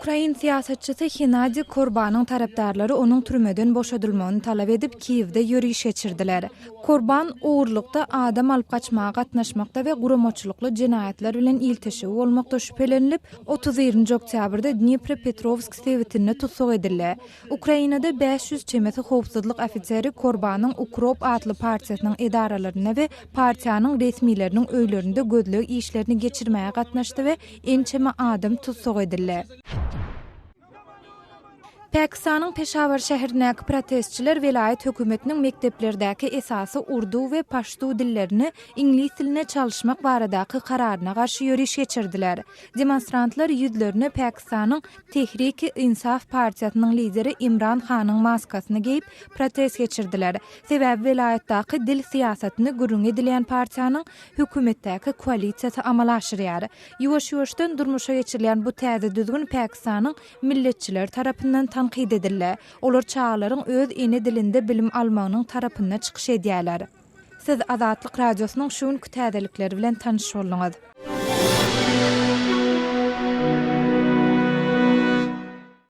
Ukrayn siyasetçisi Gennadiy Korban'ın tarapdarları onun türmeden boşadılmagyny talap edip Kiev'de yürüyüş geçirdiler. Korban uğurlukda adam alıp kaçmağa gatnaşmakda ve guramoçuluklu cinayetler bilen ilteşiği bolmakda şüphelenilip 30 oktyabrda Dnipropetrovsk sewitinne tutsak edildi. Ukraynada 500 çemesi howpsuzlyk ofiseri Korban'ın Ukrop adlı partiýasynyň edaralaryna ve partiýanyň resmileriniň öýlerinde gözlük işlerini geçirmeye gatnaşdy we ençeme adam tutsak edildi. Pakistanyň Peshawar şäherindäki protestçiler velayet hökümetiniň mekteplerdäki esasy urdu we paştu dillerini ingliz diline çalışmak baradaky kararyna garşy ýürüýüş geçirdiler. Demonstrantlar ýüzlerini Pakistanyň Tehrik-i-Insaf partiýasynyň lideri Imran Khanyň maskasyny giyip protest geçirdiler. Sebäbi velayetdäki dil siýasatyny gürrüň edilen partiýanyň hökümetdäki koalisiýasy amal aşyrýar. Ýuwaş-ýuwaşdan durmuşa geçirilen bu täze düzgün Pakistanyň milletçiler tarapyndan tanqid edildi. Olar çağalaryň öz ene dilinde bilim almagynyň tarapyndan çykyş edýärler. Siz Azatlyk radiosynyň şu günkü täzelikleri bilen tanyş boldyňyz.